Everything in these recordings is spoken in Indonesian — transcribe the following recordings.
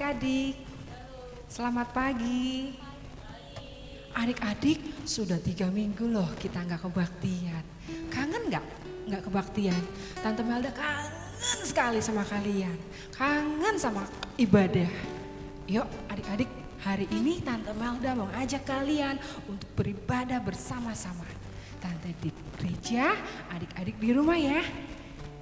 adik-adik. Selamat pagi. Adik-adik, sudah 3 minggu loh kita nggak kebaktian. Kangen nggak kebaktian? Tante Melda kangen sekali sama kalian. Kangen sama ibadah. Yuk adik-adik, hari ini Tante Melda mau ajak kalian untuk beribadah bersama-sama. Tante di gereja, adik-adik di rumah ya.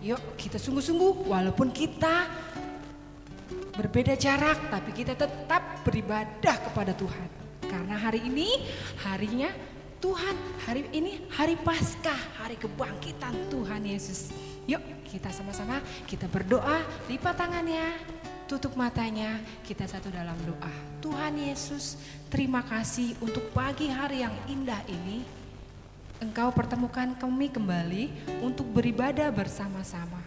Yuk kita sungguh-sungguh walaupun kita berbeda jarak, tapi kita tetap beribadah kepada Tuhan. Karena hari ini harinya Tuhan, hari ini hari Paskah, hari kebangkitan Tuhan Yesus. Yuk kita sama-sama kita berdoa, lipat tangannya, tutup matanya, kita satu dalam doa. Tuhan Yesus, terima kasih untuk pagi hari yang indah ini. Engkau pertemukan kami kembali untuk beribadah bersama-sama.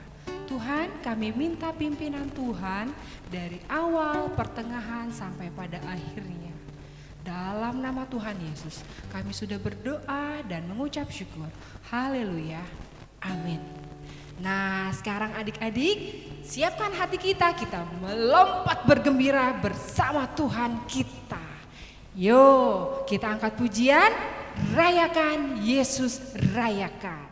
Tuhan, kami minta pimpinan Tuhan dari awal, pertengahan sampai pada akhirnya. Dalam nama Tuhan Yesus, kami sudah berdoa dan mengucap syukur. Haleluya. Amin. Nah, sekarang adik-adik, siapkan hati kita melompat bergembira bersama Tuhan kita. Yuk, kita angkat pujian, rayakan Yesus, rayakan.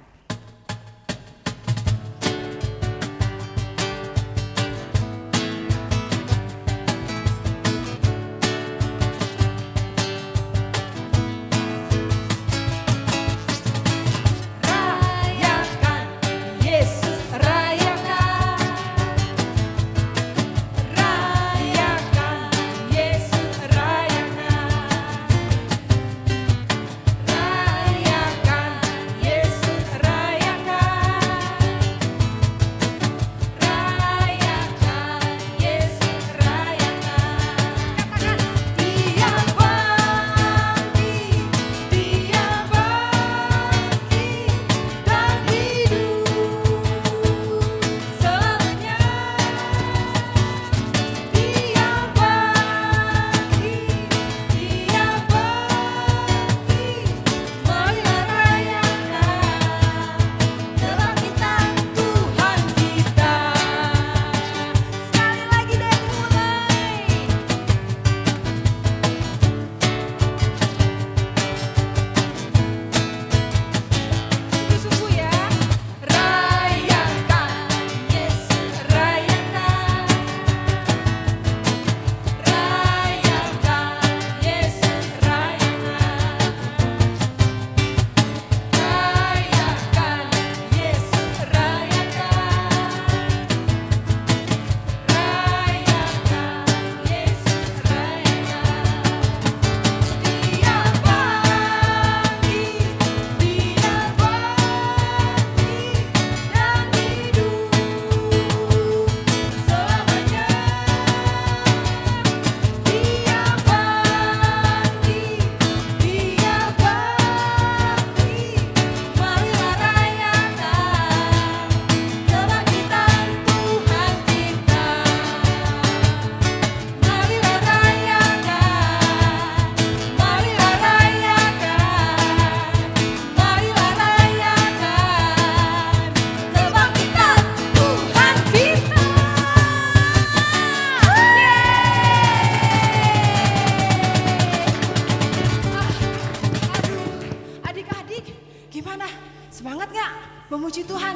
Semangat gak memuji Tuhan?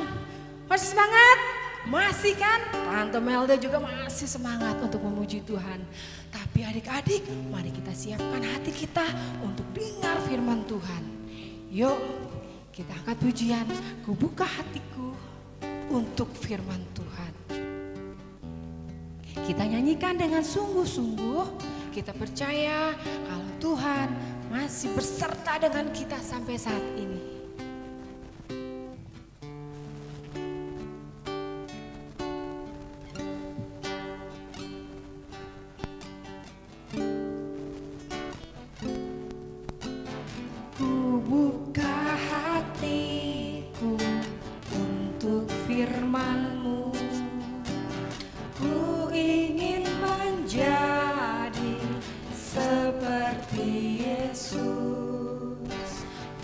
Masih semangat? Masih kan? Tante Melda juga masih semangat untuk memuji Tuhan. Tapi adik-adik, mari kita siapkan hati kita untuk dengar firman Tuhan. Yuk, kita angkat pujian, ku buka hatiku untuk firman Tuhan. Kita nyanyikan dengan sungguh-sungguh, kita percaya kalau Tuhan masih berserta dengan kita sampai saat ini.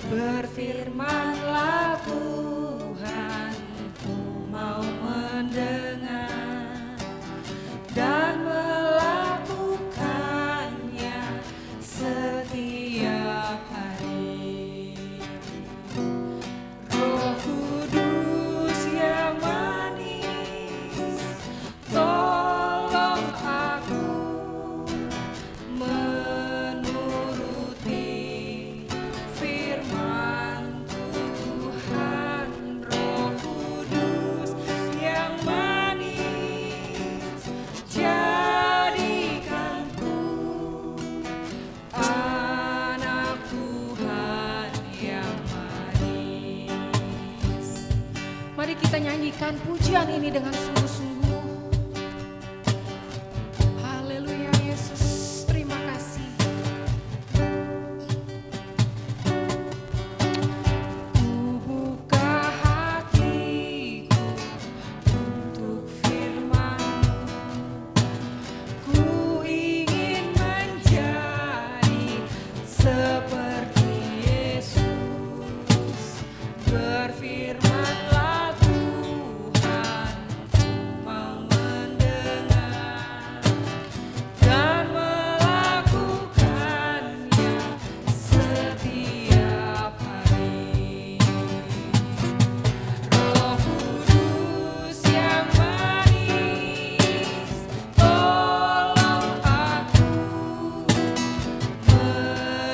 Berfirmanlah Tuhan, ku mau mendengar dan melakukan nyanyikan pujian ini dengan sungguh-sungguh. Haleluya Yesus, terima kasih. Ku buka hatiku untuk firman-Mu. Ku ingin menjadi seperti Yesus. Berfirman-Lah Tuhan, ku mau mendengar dan melakukannya setiap hari. Roh Kudus yang manis, tolong aku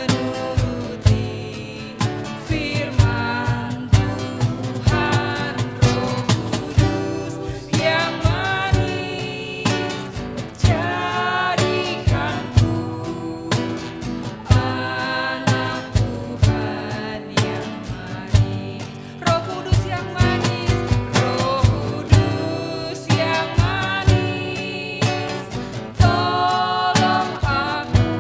menuruti firman Tuhan. Roh Kudus yang manis, jadikanku anak Tuhan yang manis. Roh Kudus yang manis, Roh Kudus yang manis, tolong aku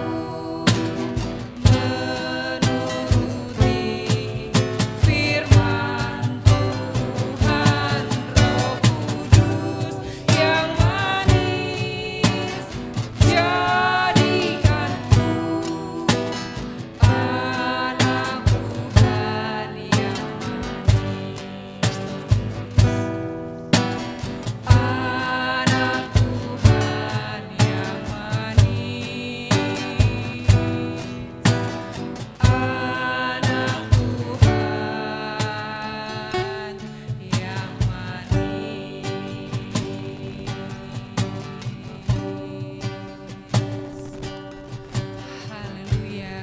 menuruti firman Tuhan. Roh Kudus yang manis, jadikanku anak Tuhan yang manis. Anak Tuhan yang manis. Anak Tuhan yang manis. Haleluya.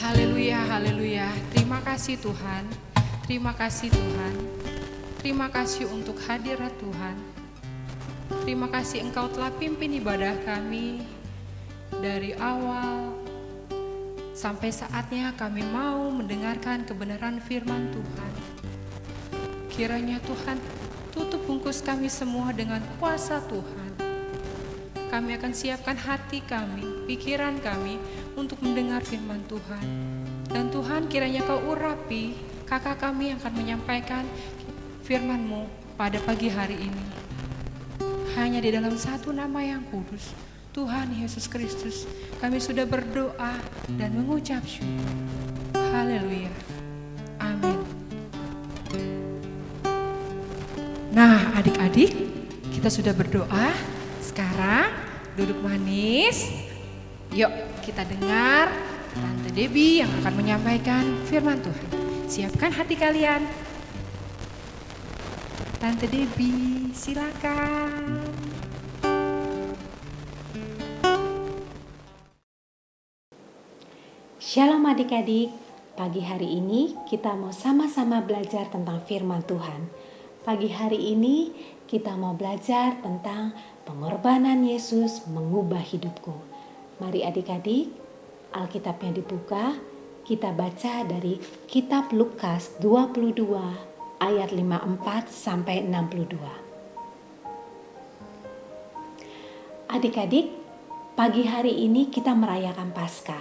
Haleluya, haleluya. Terima kasih Tuhan. Terima kasih Tuhan. Terima kasih untuk hadirat Tuhan. Terima kasih Engkau telah pimpin ibadah kami dari awal sampai saatnya kami mau mendengarkan kebenaran firman Tuhan. Kiranya Tuhan tutup bungkus kami semua dengan kuasa Tuhan. Kami akan siapkan hati kami, pikiran kami untuk mendengar firman Tuhan. Dan Tuhan kiranya Kau urapi kakak kami yang akan menyampaikan firman-Mu pada pagi hari ini. Hanya di dalam satu nama yang kudus, Tuhan Yesus Kristus, kami sudah berdoa dan mengucap syukur. Haleluya. Amin. Nah, adik-adik, kita sudah berdoa. Sekarang duduk manis. Yuk kita dengar Tante Debbie yang akan menyampaikan firman Tuhan. Siapkan hati kalian. Tante Debbie, silakan. Shalom adik-adik, pagi hari ini kita mau sama-sama belajar tentang firman Tuhan. Pagi hari ini kita mau belajar tentang pengorbanan Yesus mengubah hidupku. Mari adik-adik, Alkitabnya dibuka, kita baca dari kitab Lukas 22 ayat 54 sampai 62. Adik-adik, pagi hari ini kita merayakan Paskah,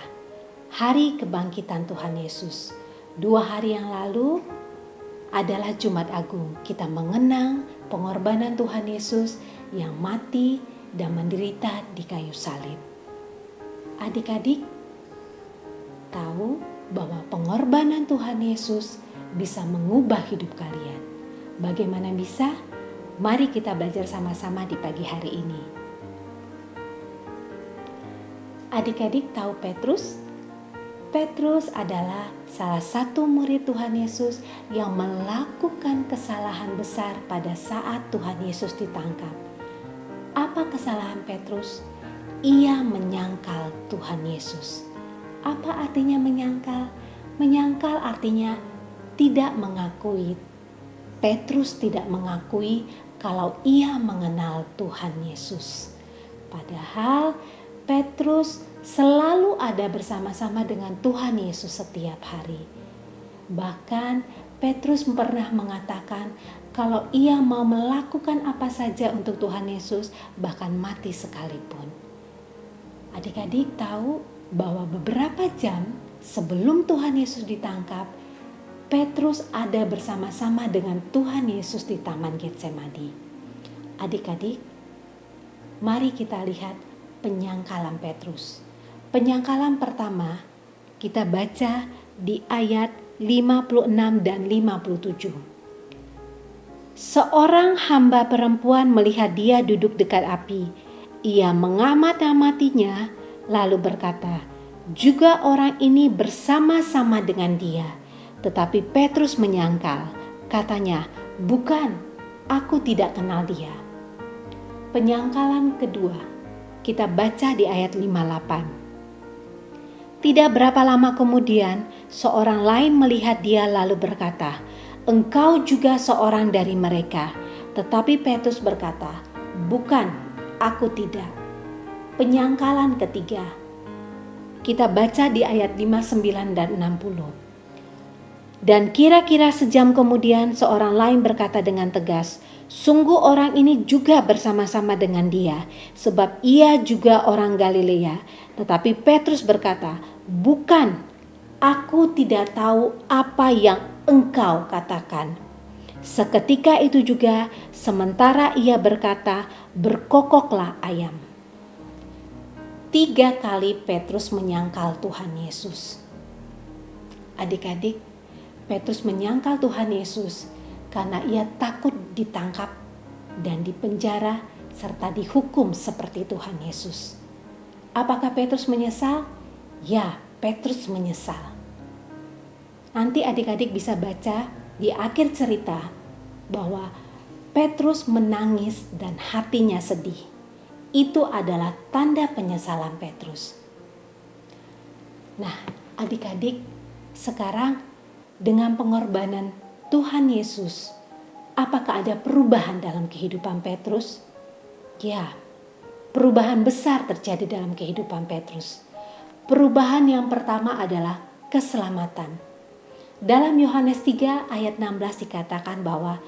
hari kebangkitan Tuhan Yesus. 2 hari yang lalu adalah Jumat Agung. Kita mengenang pengorbanan Tuhan Yesus yang mati dan menderita di kayu salib. Adik-adik tahu bahwa pengorbanan Tuhan Yesus bisa mengubah hidup kalian. Bagaimana bisa? Mari kita belajar sama-sama di pagi hari ini. Adik-adik tahu Petrus? Petrus adalah salah satu murid Tuhan Yesus yang melakukan kesalahan besar pada saat Tuhan Yesus ditangkap. Apa kesalahan Petrus? Ia menyangkal Tuhan Yesus. Apa artinya menyangkal? Menyangkal artinya tidak mengakui. Petrus tidak mengakui kalau ia mengenal Tuhan Yesus. Padahal Petrus selalu ada bersama-sama dengan Tuhan Yesus setiap hari. Bahkan Petrus pernah mengatakan kalau ia mau melakukan apa saja untuk Tuhan Yesus, bahkan mati sekalipun. Adik-adik tahu bahwa beberapa jam sebelum Tuhan Yesus ditangkap, Petrus ada bersama-sama dengan Tuhan Yesus di Taman Getsemani. Adik-adik, mari kita lihat penyangkalan Petrus. Penyangkalan pertama kita baca di ayat 56 dan 57. Seorang hamba perempuan melihat dia duduk dekat api. Ia mengamat-amatinya lalu berkata, juga orang ini bersama-sama dengan dia. Tetapi Petrus menyangkal. Katanya, bukan, aku tidak kenal dia. Penyangkalan kedua, kita baca di ayat 58. Tidak berapa lama kemudian, seorang lain melihat dia lalu berkata, engkau juga seorang dari mereka. Tetapi Petrus berkata, bukan, aku tidak. Penyangkalan ketiga, kita baca di ayat 59 dan 60. Dan kira-kira sejam kemudian seorang lain berkata dengan tegas, sungguh orang ini juga bersama-sama dengan dia, sebab ia juga orang Galilea. Tetapi Petrus berkata, bukan, aku tidak tahu apa yang engkau katakan. Seketika itu juga, sementara ia berkata, berkokoklah ayam. 3 kali Petrus menyangkal Tuhan Yesus. Adik-adik, Petrus menyangkal Tuhan Yesus karena ia takut ditangkap dan dipenjara serta dihukum seperti Tuhan Yesus. Apakah Petrus menyesal? Ya, Petrus menyesal. Nanti adik-adik bisa baca di akhir cerita bahwa Petrus menangis dan hatinya sedih. Itu adalah tanda penyesalan Petrus. Nah, adik-adik, sekarang dengan pengorbanan Tuhan Yesus, apakah ada perubahan dalam kehidupan Petrus? Ya, perubahan besar terjadi dalam kehidupan Petrus. Perubahan yang pertama adalah keselamatan. Dalam Yohanes 3 ayat 16 dikatakan bahwa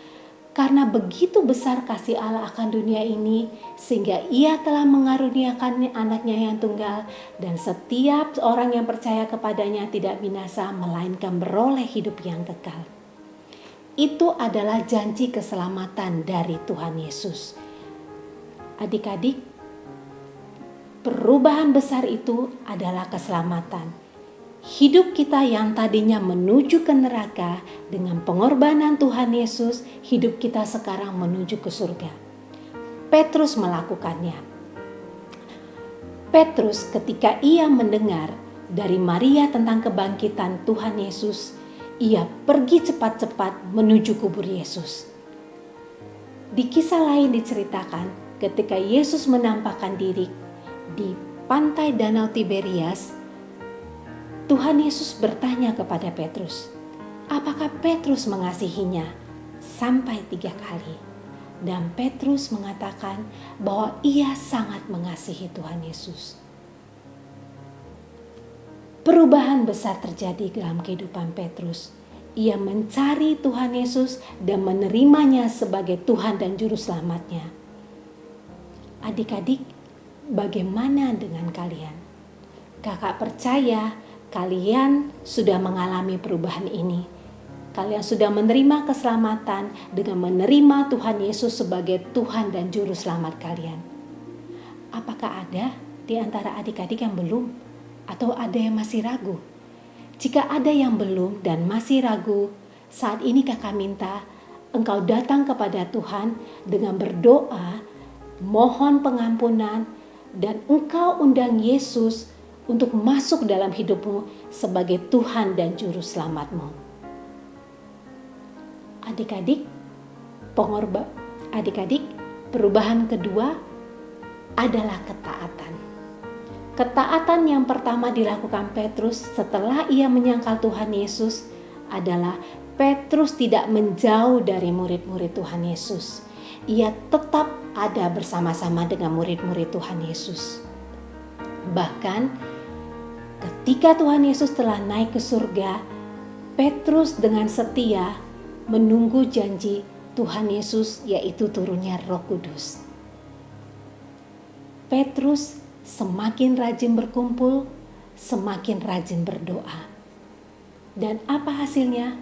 karena begitu besar kasih Allah akan dunia ini, sehingga ia telah mengaruniakan anaknya yang tunggal, dan setiap orang yang percaya kepadanya tidak binasa, melainkan beroleh hidup yang kekal. Itu adalah janji keselamatan dari Tuhan Yesus. Adik-adik, perubahan besar itu adalah keselamatan. Hidup kita yang tadinya menuju ke neraka, dengan pengorbanan Tuhan Yesus, hidup kita sekarang menuju ke surga. Petrus melakukannya. Petrus ketika ia mendengar dari Maria tentang kebangkitan Tuhan Yesus, ia pergi cepat-cepat menuju kubur Yesus. Di kisah lain diceritakan ketika Yesus menampakkan diri di pantai Danau Tiberias, Tuhan Yesus bertanya kepada Petrus, apakah Petrus mengasihinya? Sampai 3 kali. Dan Petrus mengatakan bahwa ia sangat mengasihi Tuhan Yesus. Perubahan besar terjadi dalam kehidupan Petrus. Ia mencari Tuhan Yesus dan menerimanya sebagai Tuhan dan Juru Selamatnya. Adik-adik, bagaimana dengan kalian? Kakak percaya kalian sudah mengalami perubahan ini. Kalian sudah menerima keselamatan dengan menerima Tuhan Yesus sebagai Tuhan dan Juru Selamat kalian. Apakah ada di antara adik-adik yang belum? Atau ada yang masih ragu? Jika ada yang belum dan masih ragu, saat ini kakak minta engkau datang kepada Tuhan dengan berdoa, mohon pengampunan, dan engkau undang Yesus untuk masuk dalam hidupmu sebagai Tuhan dan Juru Selamatmu. Adik-adik, perubahan kedua adalah ketaatan. Ketaatan yang pertama dilakukan Petrus setelah ia menyangkal Tuhan Yesus adalah Petrus tidak menjauh dari murid-murid Tuhan Yesus. Ia tetap ada bersama-sama dengan murid-murid Tuhan Yesus. Bahkan ketika Tuhan Yesus telah naik ke surga, Petrus dengan setia menunggu janji Tuhan Yesus, yaitu turunnya Roh Kudus. Petrus semakin rajin berkumpul, semakin rajin berdoa. Dan apa hasilnya?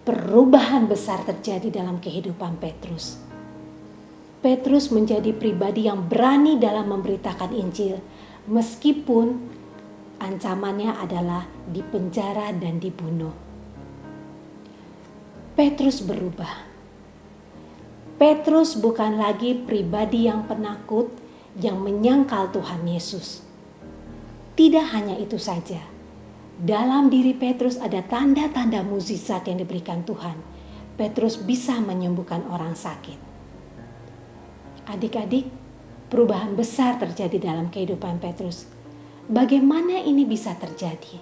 Perubahan besar terjadi dalam kehidupan Petrus. Petrus menjadi pribadi yang berani dalam memberitakan Injil, meskipun ancamannya adalah dipenjara dan dibunuh. Petrus berubah. Petrus bukan lagi pribadi yang penakut, yang menyangkal Tuhan Yesus. Tidak hanya itu saja. Dalam diri Petrus ada tanda-tanda mukjizat yang diberikan Tuhan. Petrus bisa menyembuhkan orang sakit. Adik-adik, perubahan besar terjadi dalam kehidupan Petrus. Bagaimana ini bisa terjadi?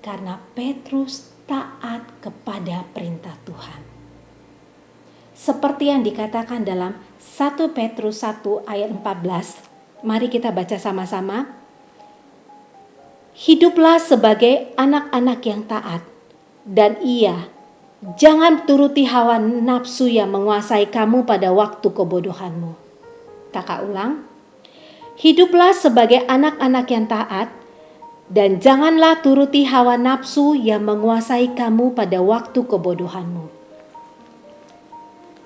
Karena Petrus taat kepada perintah Tuhan. Seperti yang dikatakan dalam 1 Petrus 1 ayat 14. Mari kita baca sama-sama. Hiduplah sebagai anak-anak yang taat, dan jangan turuti hawa nafsu yang menguasai kamu pada waktu kebodohanmu. Kakak ulang. Hiduplah sebagai anak-anak yang taat, dan janganlah turuti hawa nafsu yang menguasai kamu pada waktu kebodohanmu.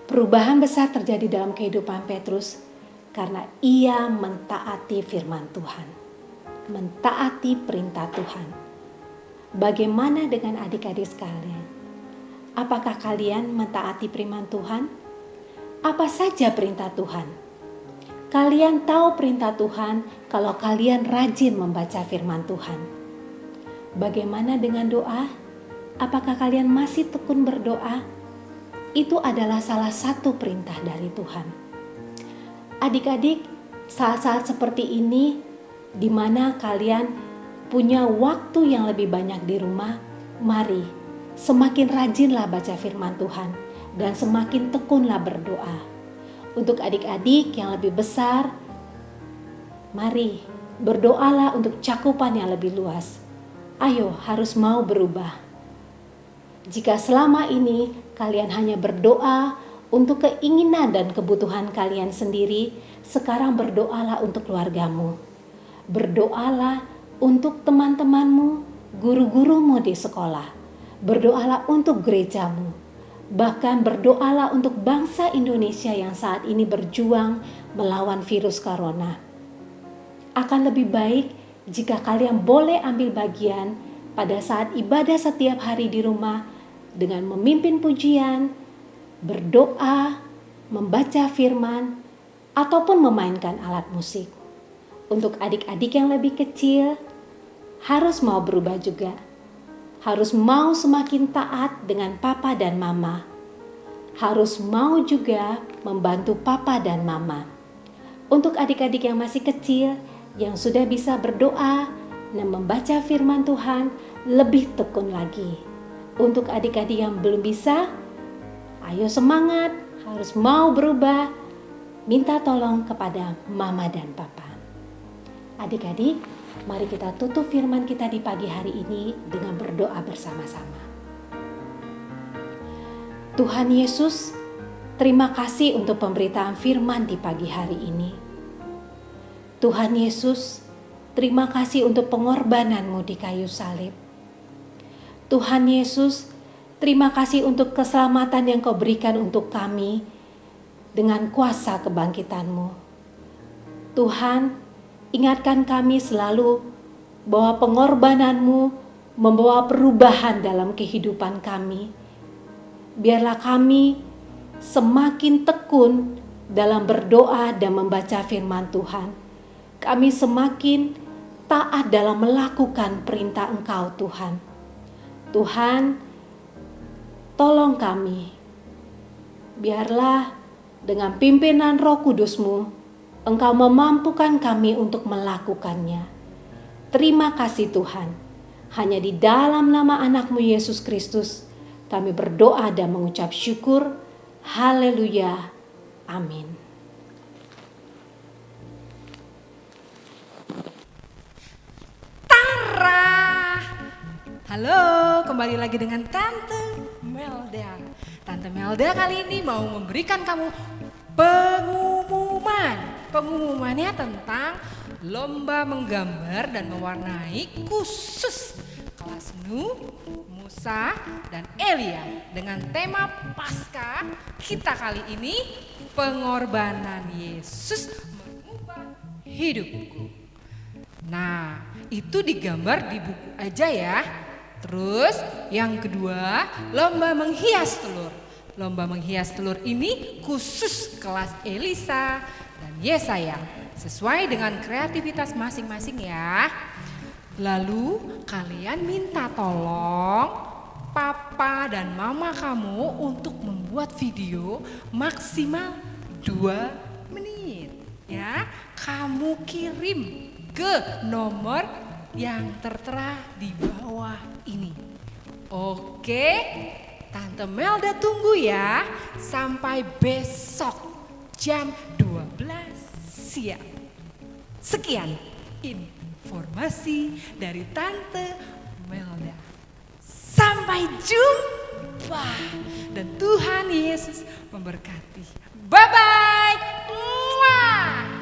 Perubahan besar terjadi dalam kehidupan Petrus karena ia mentaati firman Tuhan, mentaati perintah Tuhan. Bagaimana dengan adik-adik sekalian? Apakah kalian mentaati firman Tuhan? Apa saja perintah Tuhan? Kalian tahu perintah Tuhan kalau kalian rajin membaca firman Tuhan. Bagaimana dengan doa? Apakah kalian masih tekun berdoa? Itu adalah salah satu perintah dari Tuhan. Adik-adik, saat-saat seperti ini di mana kalian punya waktu yang lebih banyak di rumah, mari semakin rajinlah baca firman Tuhan dan semakin tekunlah berdoa. Untuk adik-adik yang lebih besar, mari berdoalah untuk cakupan yang lebih luas. Ayo, harus mau berubah. Jika selama ini kalian hanya berdoa untuk keinginan dan kebutuhan kalian sendiri, sekarang berdoalah untuk keluargamu. Berdoalah untuk teman-temanmu, guru-gurumu di sekolah. Berdoalah untuk gerejamu. Bahkan berdoalah untuk bangsa Indonesia yang saat ini berjuang melawan virus corona. Akan lebih baik jika kalian boleh ambil bagian pada saat ibadah setiap hari di rumah dengan memimpin pujian, berdoa, membaca firman, ataupun memainkan alat musik. Untuk adik-adik yang lebih kecil, harus mau berubah juga. Harus mau semakin taat dengan papa dan mama. Harus mau juga membantu papa dan mama. Untuk adik-adik yang masih kecil, yang sudah bisa berdoa dan membaca firman Tuhan, lebih tekun lagi. Untuk adik-adik yang belum bisa, ayo semangat, harus mau berubah, minta tolong kepada mama dan papa. Adik-adik, mari kita tutup firman kita di pagi hari ini dengan berdoa bersama-sama. Tuhan Yesus, terima kasih untuk pemberitaan firman di pagi hari ini. Tuhan Yesus, terima kasih untuk pengorbanan-Mu di kayu salib. Tuhan Yesus, terima kasih untuk keselamatan yang Kau berikan untuk kami dengan kuasa kebangkitan-Mu. Tuhan, ingatkan kami selalu bahwa pengorbanan-Mu membawa perubahan dalam kehidupan kami. Biarlah kami semakin tekun dalam berdoa dan membaca firman Tuhan. Kami semakin taat dalam melakukan perintah Engkau, Tuhan. Tuhan, tolong kami. Biarlah dengan pimpinan Roh Kudus-Mu, Engkau memampukan kami untuk melakukannya. Terima kasih Tuhan. Hanya di dalam nama anak-Mu Yesus Kristus, kami berdoa dan mengucap syukur. Haleluya. Amin. Tara! Halo, kembali lagi dengan Tante Melda. Tante Melda kali ini mau memberikan kamu pengumuman. Pengumumannya tentang lomba menggambar dan mewarnai khusus kelas Nu, Musa, dan Elia dengan tema Paskah. Kita kali ini pengorbanan Yesus mengubah hidupku. Nah, itu digambar di buku aja ya. Terus yang kedua, lomba menghias telur. Lomba menghias telur ini khusus kelas Elisa dan Yesaya. Sesuai dengan kreativitas masing-masing ya. Lalu kalian minta tolong papa dan mama kamu untuk membuat video maksimal 2 menit. Ya, kamu kirim ke nomor yang tertera di bawah ini. Oke, Tante Melda tunggu ya sampai besok jam 12 siang. Sekian informasi dari Tante Melda. Sampai jumpa dan Tuhan Yesus memberkati. Bye-bye. Mwah.